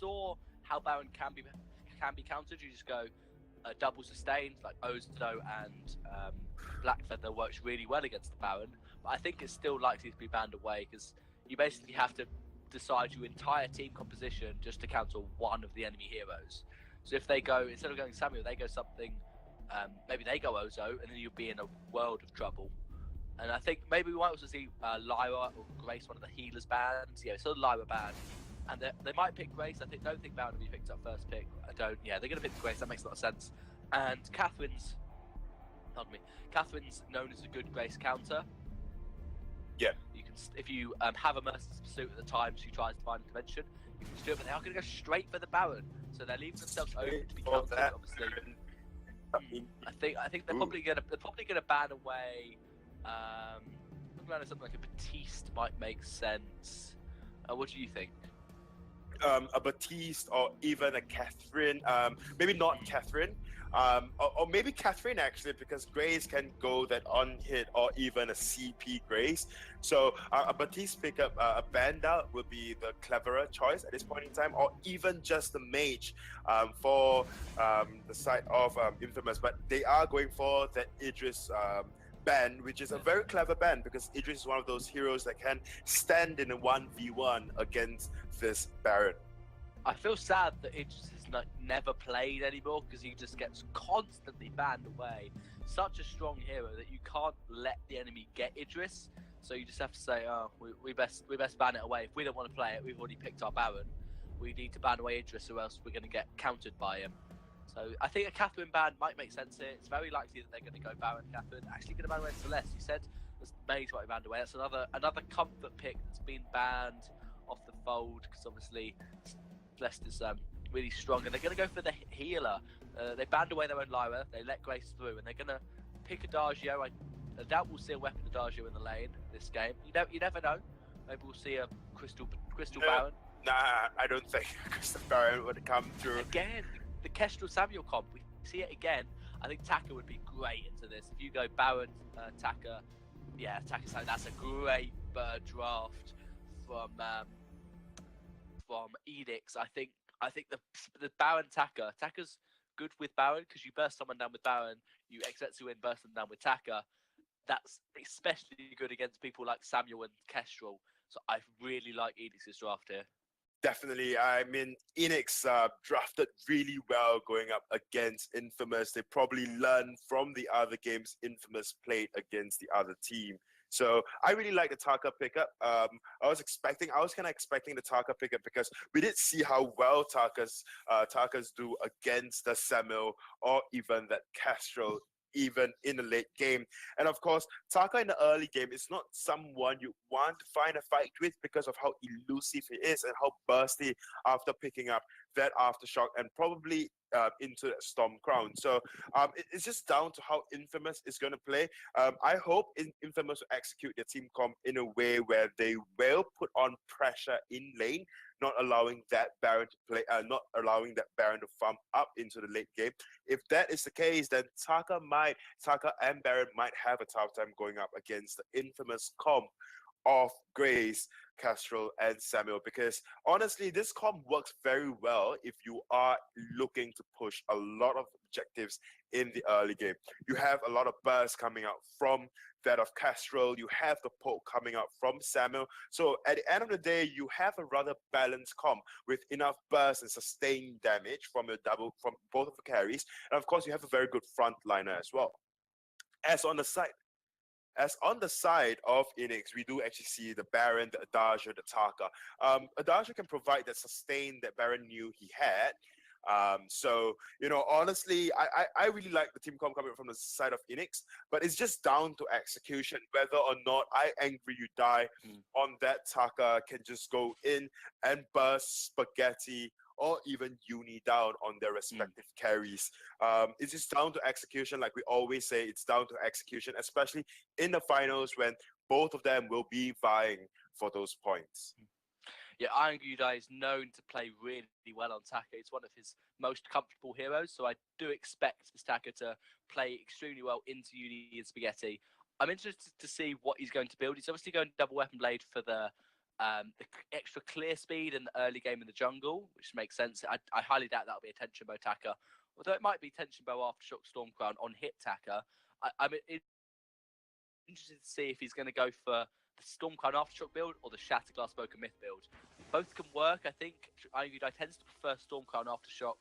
saw how Baron can be countered. You just go double sustained, like Ozo and Blackfeather works really well against the Baron, but I think it's still likely to be banned away because you basically have to decide your entire team composition just to counter one of the enemy heroes. So if they go, instead of going Samuel, they go something, maybe they go Ozo, and then you'll be in a world of trouble. And I think maybe we might also see Lyra or Grace, one of the healers banned. Yeah, so Lyra banned. And they might pick Grace. I don't think Baron will be picked up first pick. Yeah, they're going to pick Grace. That makes a lot of sense. And Catherine's known as a good Grace counter. Yeah. You can, if you have a Merciless Pursuit at the time she tries to find a dimension, you can do it, but they are going to go straight for the Baron. So they're leaving themselves open to be countered, obviously. I think they're probably gonna ban away. Something like a Batiste might make sense. What do you think? A Batiste or even a Catherine. Maybe not Catherine. Or maybe Catherine actually, because Grace can go that on hit or even a CP Grace. So a Batiste pickup, a Banda would be the cleverer choice at this point in time, or even just the Mage for the side of Infamous. But they are going for that Idris ban, which is a very clever ban because Idris is one of those heroes that can stand in a 1v1 against this Baron. I feel sad that Idris is never played anymore because he just gets constantly banned away. Such a strong hero that you can't let the enemy get Idris, so you just have to say, oh, we best ban it away. If we don't want to play it, we've already picked our Baron. We need to ban away Idris, or else we're going to get countered by him. So I think a Catherine ban might make sense here. It's very likely that they're going to go Baron Catherine. Actually, going to ban away Celeste. You said the Mage might be banned away. That's another comfort pick that's been banned off the fold because obviously Celeste is really strong, and they're going to go for the healer. They banned away their own Lyra. They let Grace through, and they're going to pick Adagio. I doubt we'll see a weapon Adagio in the lane this game. You never know. Maybe we'll see a Crystal Baron. Nah, I don't think Crystal Baron would come through. Again, the Kestrel Samuel comp, we see it again. I think Taka would be great into this. If you go Baron, Taka, that's a great bird draft from Eanix. I think the Baron Taka's good with Baron because you burst someone down with Baron, you expect to win burst them down with Taka. That's especially good against people like Samuel and Kestrel. So I really like Eanix's draft here. Definitely. I mean, Eanix drafted really well going up against Infamous. They probably learned from the other games Infamous played against the other team. So I really like the Taka pickup. I was kind of expecting the Taka pickup because we did see how well Takas do against the Samuel or even that Kestrel, even in the late game. And of course, Taka in the early game is not someone you want to find a fight with because of how elusive he is and how bursty after picking up that Aftershock and probably into that Storm Crown. So it's just down to how Infamous is going to play. I hope Infamous will execute their team comp in a way where they will put on pressure in lane, not allowing that Baron to play, not allowing that Baron to farm up into the late game. If that is the case, then Taka and Baron might have a tough time going up against the Infamous comp of Grace, Kestrel, and Samuel, because honestly, this comp works very well if you are looking to push a lot of objectives in the early game. You have a lot of bursts coming out from that of Kestrel, you have the poke coming out from Samuel. So at the end of the day, you have a rather balanced comp with enough burst and sustained damage from both of the carries. And of course, you have a very good frontliner as well. As on the side of Eanix, we do actually see the Baron, the Adagio, the Taka. Adagio can provide that sustain that Baron knew he had. So, you know, honestly, I really like the team comp coming from the side of Eanix, but it's just down to execution, whether or not I Angry You Die on that Taka can just go in and burst Spaghetti or even Uni down on their respective carries. It's just down to execution. Like we always say, it's down to execution, especially in the finals when both of them will be vying for those points. Yeah, Iron Gudai is known to play really well on Taka. It's one of his most comfortable heroes, so I do expect this Taka to play extremely well into Uni and Spaghetti. I'm interested to see what he's going to build. He's obviously going double weapon blade for the the extra clear speed in the early game in the jungle, which makes sense. I highly doubt that'll be a tension bow Taka, although it might be tension bow aftershock Stormcrown on hit Taka. I'm interested to see if he's going to go for the Stormcrown aftershock build or the Shatterglass Broken Myth build. Both can work. I think I tends to prefer Stormcrown aftershock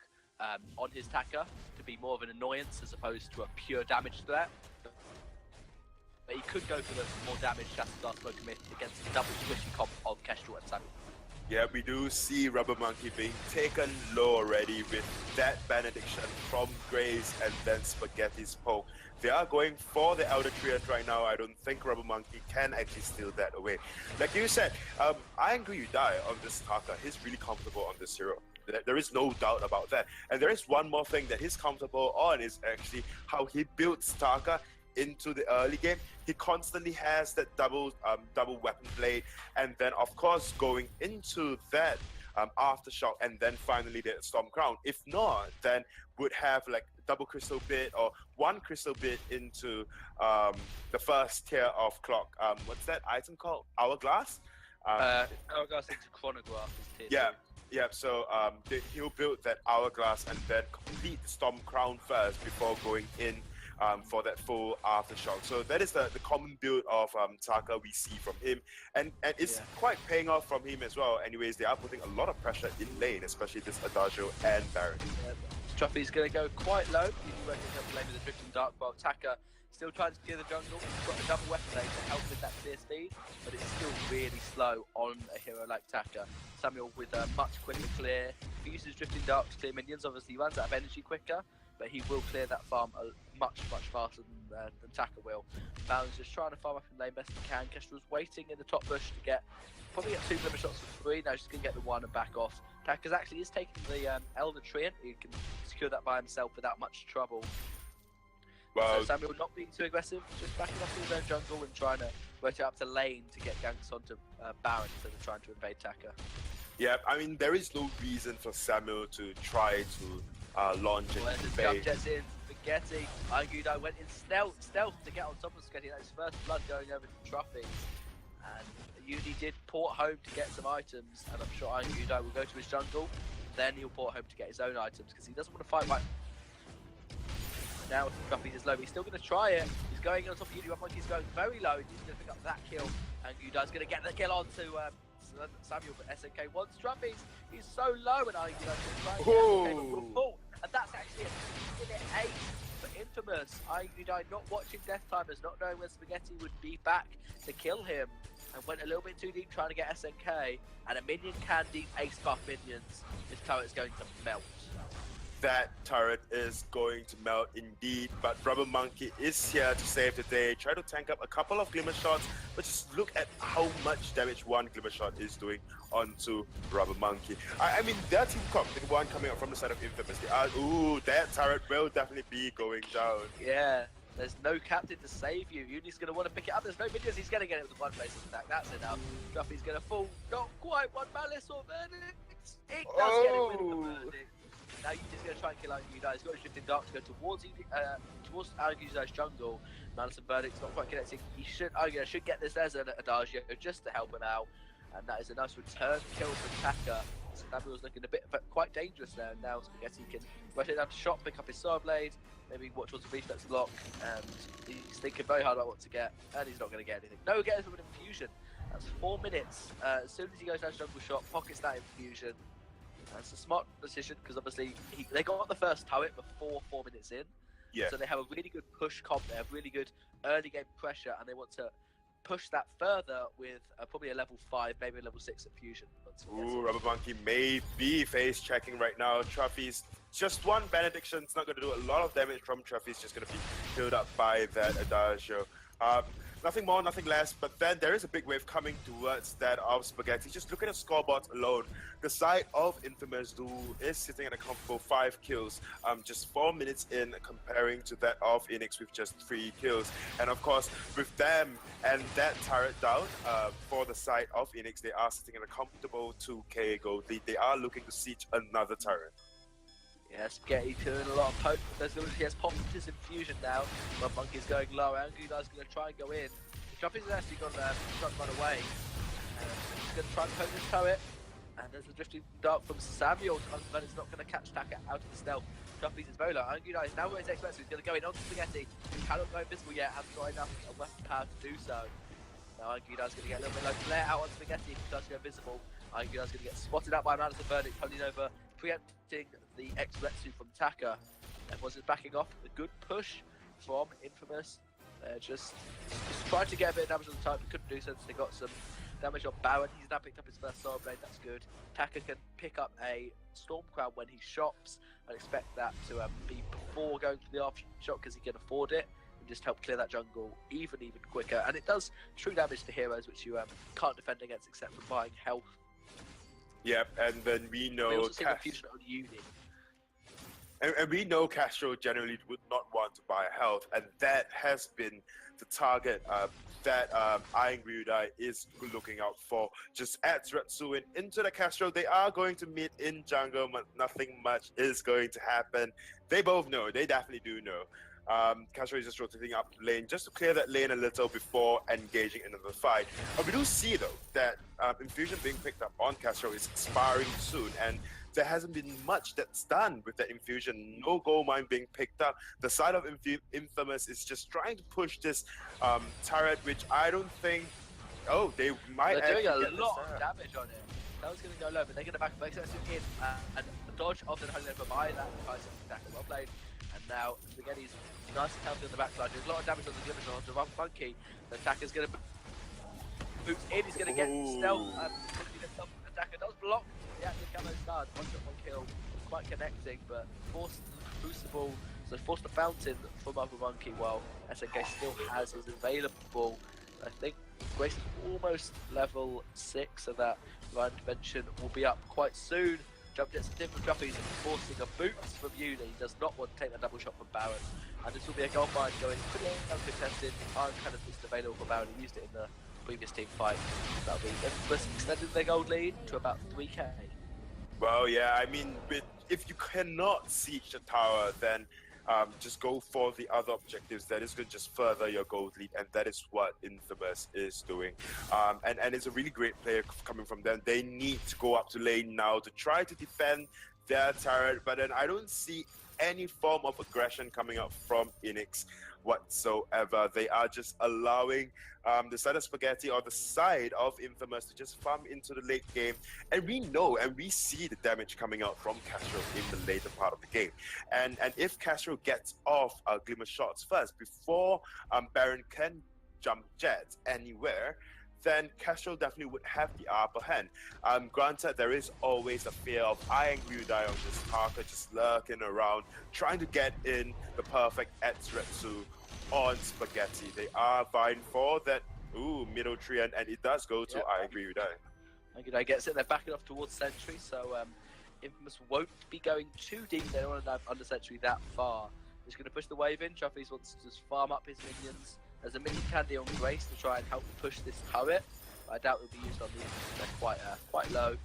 on his Taka to be more of an annoyance as opposed to a pure damage threat. But he could go for the more damage Shatterglass Broken Myth against the double squishy comp of Kestrel and Samuel. Yeah, we do see Rubber Monkey being taken low already with that benediction from Grace and then Spaghetti's poke. They are going for the Elder Treant right now. I don't think Rubber Monkey can actually steal that away. Like you said, I agree you die on this Taka. He's really comfortable on this hero. There is no doubt about that. And there is one more thing that he's comfortable on is actually how he builds Taka into the early game. He constantly has that double weapon blade, and then of course going into that aftershock, and then finally the Storm Crown. If not, then would have like double crystal bit or one crystal bit into the first tier of clock. What's that item called? Hourglass? Hourglass into Chronograph is tier 2. Yeah, so he'll build that Hourglass and then complete the Storm Crown first before going in for that full aftershock. So that is the common build of Taka we see from him, and it's quite paying off from him as well. Anyways, they are putting a lot of pressure in lane, especially this Adagio and Baron. Truffy's going to go quite low. He's working on playing with the Drifting Dark Bolt. Taka still trying to clear the jungle. He's got a double weapon blade to help with that clear speed, but it's still really slow on a hero like Taka. Samuel with a much quicker clear. If he uses Drifting Dark to clear minions, obviously he runs out of energy quicker, but he will clear that farm much faster than Taka will. Baron's just trying to farm up in lane best he can. Kestrel's waiting in the top bush to probably get 2 glimmer shots for free. Now she's going to get the 1 and back off. Taka's actually is taking the Elder Treant. He can secure that by himself without much trouble. Well, so Samuel not being too aggressive, just backing off his own jungle and trying to work it up to lane to get ganks onto Baron instead of trying to invade Taka. Yeah, I mean, there is no reason for Samuel to try to launch and invade. Jets in, Spaghetti. Argudo went in stealth to get on top of Spaghetti. That's his first blood going over to Truffy. And Uni did port home to get some items, and I'm sure Argudo will go to his jungle. Then he'll port home to get his own items because he doesn't want to fight right now. Truffy's is low, but he's still going to try it. He's going on top of Uni. Monkey's going very low. He's going to pick up that kill, and Argudo's going to get the kill onto Samuel, but SNK wants Truffy's. He's so low, and Argudo's going to try and get and that's actually a minute 8 for Infamous. Argudo not watching Death Timers, not knowing when Spaghetti would be back to kill him, and went a little bit too deep trying to get SNK, and a minion can deep ace buff minions. This turret's going to melt. That turret is going to melt indeed, but Rubber Monkey is here to save the day. Try to tank up a couple of glimmer shots, but just look at how much damage one glimmer shot is doing onto Rubber Monkey. I mean, their team comp, the one coming up from the side of Infamous, they are, that turret will definitely be going down. Yeah. There's no captain to save you. Uni's going to want to pick it up. There's no minions. He's going to get it with one basic attack. That's enough. Truffy's going to fall. Not quite one malice or verdict. It does get it with the verdict. Now Uni's going to try and kill Argudo. He's got a Drifting Dark to go towards Argudo's jungle. Malice and verdict's not quite connecting. Argudo should get this as an Adagio just to help him out. And that is a nice return kill from Taka. Samuel's looking a bit quite dangerous there. Now Spaghetti can rush it down to shot, pick up his Sword Blade, maybe watch towards the reflex block, and he's thinking very hard about what to get, and he's not going to get anything. No, get him with an infusion. That's 4 minutes. As soon as he goes down to jungle shot, pockets that infusion. That's a smart decision because obviously they got the first turret before 4 minutes in. Yeah. So they have a really good push comp. They have really good early game pressure, and they want to push that further with probably a level 5, maybe a level 6 infusion. Rubber Monkey may be face checking right now. Truffy's just one benediction. It's not going to do a lot of damage from Truffy's. Just going to be filled up by that Adagio. Nothing more, nothing less, but then there is a big wave coming towards that of Spaghetti. Just look at the scoreboard alone. The side of Infamous Duel is sitting at a comfortable 5 kills, just 4 minutes in, comparing to that of Eanix with just 3 kills. And of course, with them and that turret down, for the side of Eanix, they are sitting at a comfortable 2k gold lead. They are looking to siege another turret. Yeah, Spaghetti doing a lot of poke. He has popped his infusion now, but Monkey's going low. Angular's going to try and go in. Truffy's actually got to run away. He's going to try and poke this turret. And there's a drifting dart from Samuel, but it's not going to catch Taka out of the stealth. Truffles is very low. Angry Knight is now his expert, so he's going to go in on Spaghetti. He cannot go invisible yet, hasn't got enough weapon power to do so. Now Angry Knight's going to get a little bit low. Flare out on Spaghetti if he starts to go invisible. Angry Knight's going to get spotted out by Madison Verdict, coming over, preempting the X-Retsu from Taka. Everyone's just backing off. A good push from Infamous. They're just trying to get a bit of damage on the type, but couldn't do so since they got some damage on Baron. He's now picked up his first Soul Blade, that's good. Taka can pick up a Storm Crown when he shops. I expect that to be before going for the after shot because he can afford it and just help clear that jungle even quicker. And it does true damage to heroes, which you can't defend against except for buying health. Yep, and then we know we also see the fusion on Uni. And we know Castro generally would not want to buy health, and that has been the target that Iron Ryudai is looking out for. Just adds Retsuin into the Castro. They are going to meet in jungle, but nothing much is going to happen. They both know. They definitely do know. Castro is just rotating up the lane just to clear that lane a little before engaging into the fight. But we do see though that Infusion being picked up on Castro is expiring soon, and there hasn't been much that's done with that Infusion. No gold mine being picked up. The side of Infamous is just trying to push this turret, which I don't think. Oh, they might. They're doing a lot of damage on it. That was going to go low, but they're going to back up in and dodge off the hung over by that attack. Well played. And now Spaghetti's nice and healthy on the backside. There's a lot of damage on the Glimmer on the Monkey. The attacker's going to boot in. He's going to get stealth. The attacker does block the active camo stun. One shot, one kill. Quite connecting, but forced the Crucible. So forced the Fountain from Other Monkey while SNK still has his available. I think Grace is almost level 6, so that Ryan Dimension will be up quite soon. Jump gets some different jumpies and forcing a boots from Uni. He does not want to take that double shot from Baron. And this will be a gold mine going pretty uncontested. Iron kind of is available for Baron. He used it in the previous team fight. That'll be extending their gold lead to about 3k. Well, yeah, I mean, if you cannot siege the tower, then just go for the other objectives. That is going to just further your gold lead, and that is what Infamous is doing. And it's a really great player coming from them. They need to go up to lane now to try to defend their turret, but then I don't see any form of aggression coming up from Eanix whatsoever. They are just allowing the side of Spaghetti or the side of Infamous to just farm into the late game, and we know and we see the damage coming out from Castro in the later part of the game. And if Castro gets off Glimmer shots first before Baron can jump Jet anywhere, then Castro definitely would have the upper hand. Granted, there is always a fear of Iron Ryudai on this target, just lurking around, trying to get in the perfect Etsuretsu on Spaghetti. They are vying for that middle tree, and it does go to Iron Ryudai. Iron Ryudai gets it, they're backing off towards Sentry, so Infamous won't be going too deep. They don't want to dive under Sentry that far. He's going to push the wave in. Truffles wants to just farm up his minions. There's a minion candy on Grace to try and help push this turret, but I doubt it will be used on these. They're quite low,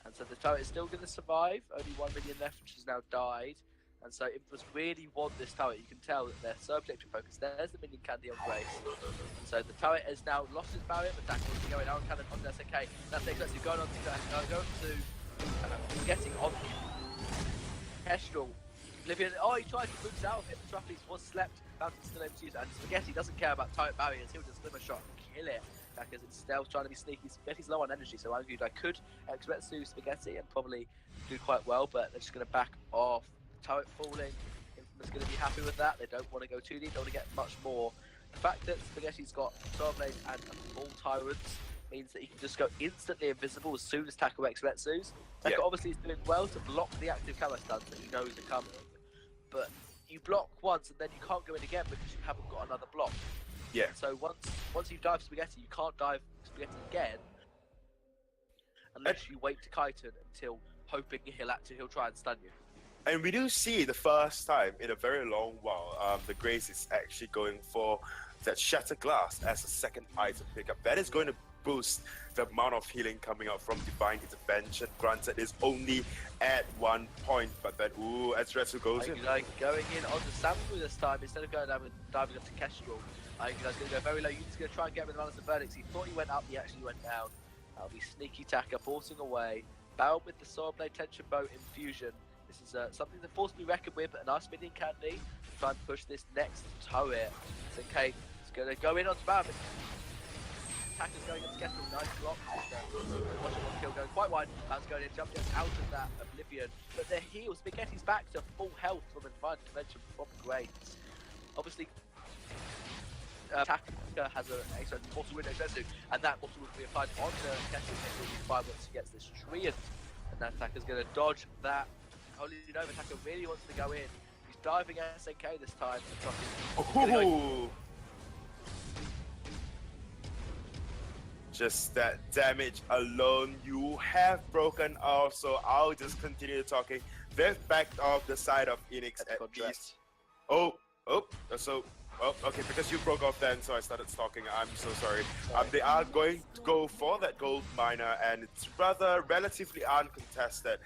and so the turret is still going to survive. Only 1 minion left, which has now died, and so Infamous really want this turret. You can tell that they're so objective focused. There's the minion candy on Grace, and so the turret has now lost its barrier, but that's what's going on. Cannon on SNK. That's exactly going on to getting on Kestrel. Oblivion. Oh, he tried to boost out of it. Truffles was slept. Fountain still able to use it, and Spaghetti doesn't care about turret barriers. He'll just Glimmer shot and kill it because it's stealth trying to be sneaky. Spaghetti's low on energy, so I argued I could X-Retsu Spaghetti and probably do quite well, but they're just going to back off. Turret falling. Infamous going to be happy with that. They don't want to go too deep. They want to get much more. The fact that Spaghetti's got Soul Blade and full Tyrants means that he can just go instantly invisible as soon as Taka X-Retsus. Taka obviously is doing well to block the active camo stuns that he knows are coming, but you block once and then you can't go in again because you haven't got another block. Yeah. So once you've dived Spaghetti, you can't dive Spaghetti again unless you wait to Kaiten until hoping he'll try and stun you. And we do see the first time in a very long while, the Grace is actually going for that Shattered Glass as a second item pickup. That is going to boost the amount of healing coming out from Divine Intervention. Granted, it's only at 1 point, but then Etsuretsu goes in. Going in on the Samu this time instead of going down and diving up to Kestrel. He's going to go very low. He's going to try and get rid of the Madison Verdicts. He thought he went up, he actually went down. That'll be sneaky Taka forcing away. Baron with the Sword Blade Tension Bow Infusion. This is something to force to be reckoned with. A nice minion candy to try and push this next turret. SNK is going to go in onto Baron. Taka's going into Kestrel, nice block. Watching one kill going quite wide. Baron's going in, jumping out of that Oblivion. But their heals, Spaghetti's back to full health from Divine Intervention from Graves. Obviously, Taka has an excellent Mortal Wound Extensu, and that Mortal Wound will be applied onto Kestrel. Kestrel will be fine once he gets this tree, and now Taka's going to dodge that. Holy Nova, Taka really wants to go in. He's diving at SNK this time. Ooh. Just that damage alone, you have broken off, so I'll just continue talking. They've backed off the side of Eanix at least. Okay, because you broke off then, so I started stalking. I'm so sorry. They are going to go for that gold miner, and it's relatively uncontested.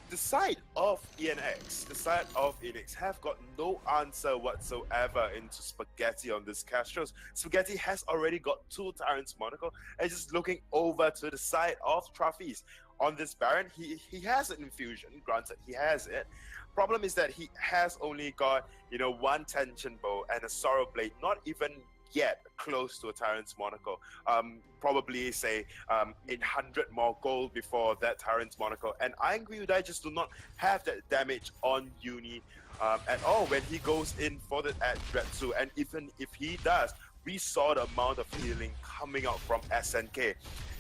The side of Eanix have got no answer whatsoever into Spaghetti on this Castros. Spaghetti has already got 2 Tyrant's Monocle, and just looking over to the side of Trophies. On this Baron, he has an infusion, granted he has it. Problem is that he has only got, 1 Tension Bow and a Sorrow Blade, not even yet close to a Tyrant's Monocle. Probably say 800 more gold before that Tyrant's Monocle. And Angry Udai just do not have that damage on Uni at all when he goes in for the Adretsu. And even if he does, we saw the amount of healing coming out from SNK.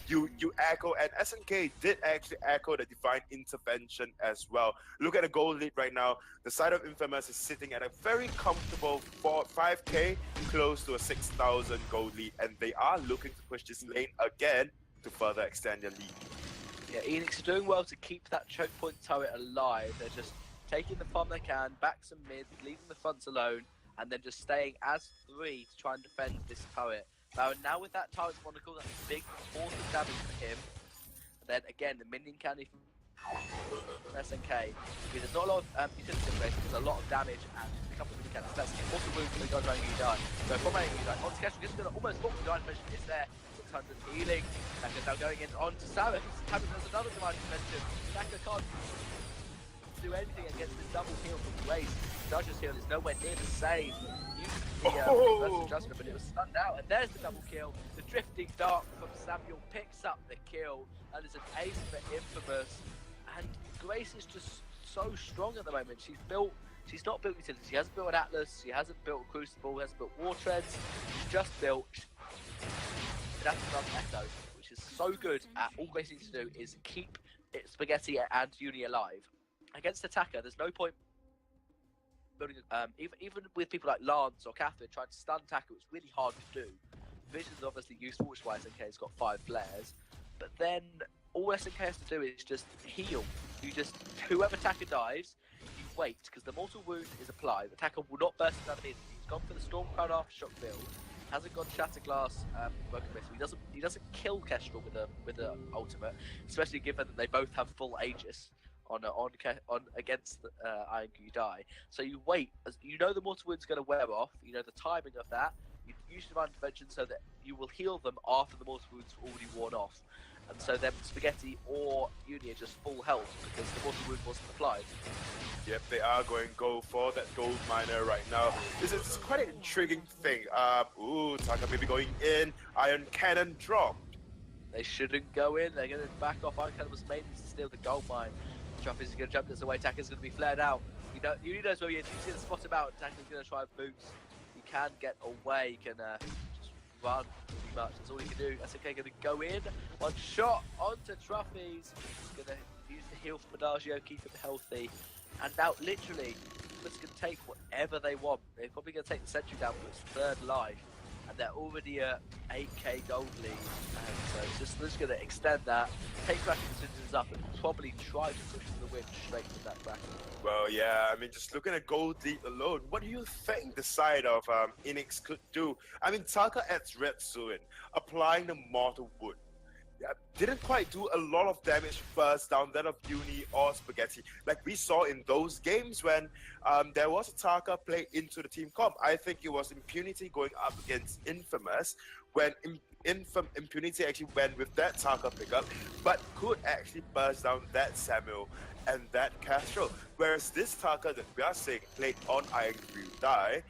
You echo, and SNK did actually echo the Divine Intervention as well. Look at the gold lead right now. The side of Infamous is sitting at a very comfortable 5k, close to a 6,000 gold lead, and they are looking to push this lane again to further extend their lead. Yeah, Eanix are doing well to keep that choke point turret alive. They're just taking the farm they can, backs and mids, leaving the fronts alone, and then just staying as 3 to try and defend this turret. Now with that Tyrant's Monocle, that's a big force of damage for him. And then again, the minion candy from SNK. Because there's not a lot of utility upgrades, there's a lot of damage and a couple of minion candies. That's also wounds when they go around Udai. So from Udai, onto Kestrel, just going to almost walk the Divine Intervention is there. 600 healing. Taka's now going in onto Samus. Samus has another Divine Intervention. Taka can't do anything against this double heal from Grace. Judge's heal is nowhere near the same. The reverse adjustment, but it was stunned out, and there's the double kill. The drifting dart from Samuel picks up the kill, and it's an ace for Infamous. And Grace is just so strong at the moment. She's not built utility. She hasn't built an Atlas. She hasn't built a Crucible. Hasn't built War Treads. She's just built an Echo, which is so good. All Grace needs to do is keep Spaghetti and Uni alive. Against Attacker, there's no point building, even with people like Lance or Catherine trying to stun Tackle, it's really hard to do. Vision's obviously useful, which is why SNK has got 5 flares, but then all SNK has to do is just heal. Whoever Tacker dies, you wait, because the Mortal Wound is applied. The Tacker will not burst down immediately. He's gone for the Stormcloud after shock build, hasn't got Shatterglass Broken Missile. He doesn't kill Kestrel with a ultimate, especially given that they both have full Aegis on against Iron Die. So you wait, as you know the Mortal Wound's going to wear off, you know the timing of that, you use Divine Intervention so that you will heal them after the Mortal Wound's already worn off. And so then Spaghetti or Uni are just full health because the Mortal Wound wasn't applied. Yep, they are going to go for that gold miner right now. This is quite an intriguing thing. Taka maybe going in, Iron Cannon dropped. They shouldn't go in, they're going to back off. Iron Cannon was made to steal the gold mine. Trophies is going to jump this away, Taka's going to be flared out. Uni knows where he is, he's going to spot him out, Taka's going to try and boots. He can get away, he can just run pretty much, that's all he can do. SNK going to go in, one shot onto Trophies. He's going to use the heal for Pedagio, keep him healthy. And now, literally, Infamous can take whatever they want. They're probably going to take the Sentry down for its 3rd life. And they're already at 8k gold lead. And so it's just going to extend that, take Kraken decisions up, and probably try to push the win straight to that Kraken. Well, yeah, I mean, just looking at gold lead alone, what do you think the side of Eanix could do? I mean, Taka adds Red Suin, applying the Mortal Wound. Didn't quite do a lot of damage first down that of Uni or Spaghetti, like we saw in those games when there was a Taka play into the team comp. I think it was Impunity going up against Infamous, when Impunity actually went with that Taka pickup, but could actually burst down that Samuel and that Castro. Whereas this Taka that we are seeing played on Iron Green Die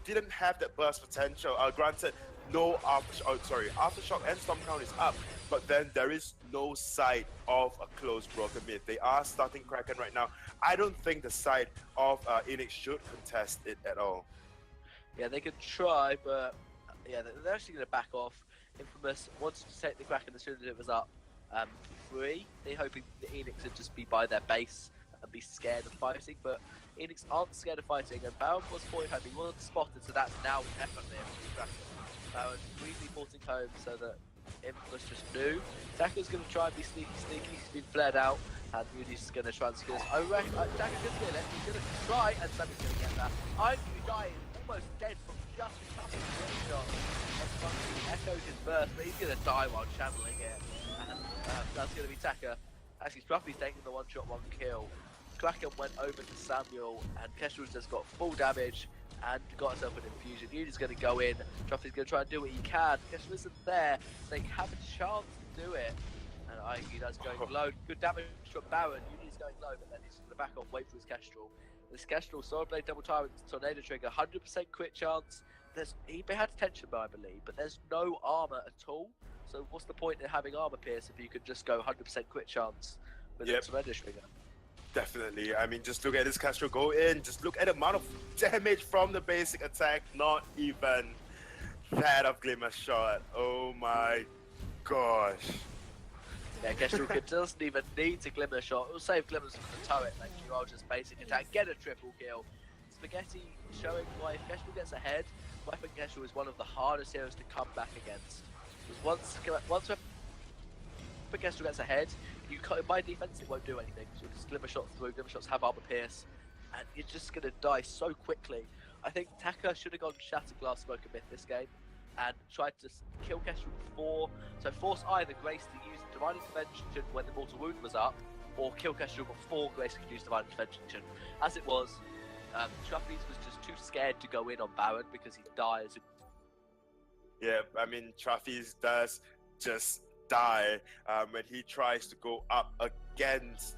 didn't have that burst potential. Granted, no Aftershock and Storm Crown is up, but then there is no sight of a close broken mid. They are starting Kraken right now. I don't think the side of Eanix should contest it at all. Yeah, they could try, but yeah, they're actually going to back off. Infamous wanted to take the Kraken as soon as it was up free. They're hoping the Eanix would just be by their base and be scared of fighting, but Eanix aren't scared of fighting, and Baron was point home. He wasn't spotted, so that's now definitely a free Kraken. Baron briefly porting home so that Infamous just knew. Taka's going to try and be sneaky. He's been flared out, and Moody's going to try and secure this. I reckon Taka's going to get it. He's going to try, and Sammy's going to get that. I'm going to be dying, almost dead from just a couple of shot. Echoed his burst, but he's going to die while channeling it. And that's going to be Taka. Actually, Scruffy's taking the one-shot, one-kill. Kraken went over to Samuel, and Kestrel's just got full damage and got herself an infusion. Uni's going to go in. Scruffy's going to try and do what he can. Kestrel isn't there. They have a chance to do it. And Ianix going low. Good damage from Baron. Uni's going low, but then he's going to back off, wait for his Kestrel. This Kestrel, Sword Blade, Double Tyrant, Tornado Trigger, 100% crit chance. He had tension bar, I believe, but there's no armor at all. So what's the point in having armor pierce if you could just go 100% crit chance with a Tornado Trigger? Definitely. I mean, just look at this Castro go in. Just look at the amount of damage from the basic attack. Not even that of Glimmer Shot. Oh my gosh. Yeah, Kestrel doesn't even need to Glimmer Shot. It'll save Glimmers from the turret. Like, you are just basic attack. Get a triple kill. Spaghetti showing why if Kestrel gets ahead, Weapon Kestrel is one of the hardest heroes to come back against. Because once Weapon Kestrel gets ahead, by defense it won't do anything. So just Glimmer Shots through, Glimmer Shots have armor pierce, and you're just going to die so quickly. I think Taka should have gone Shattered Glass Smoke a bit this game, and tried to kill Kestrel before, so force either Grace to use Divine Intervention when the Mortal Wound was up, or kill Kestrel before Grace could use Divine Intervention. As it was, Truffles was just too scared to go in on Baron because he dies. Yeah, I mean, Truffles does just die when he tries to go up against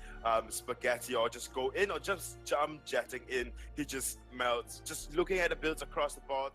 Spaghetti, or just go in, or just jump jetting in. He just melts. Just looking at the builds across the board,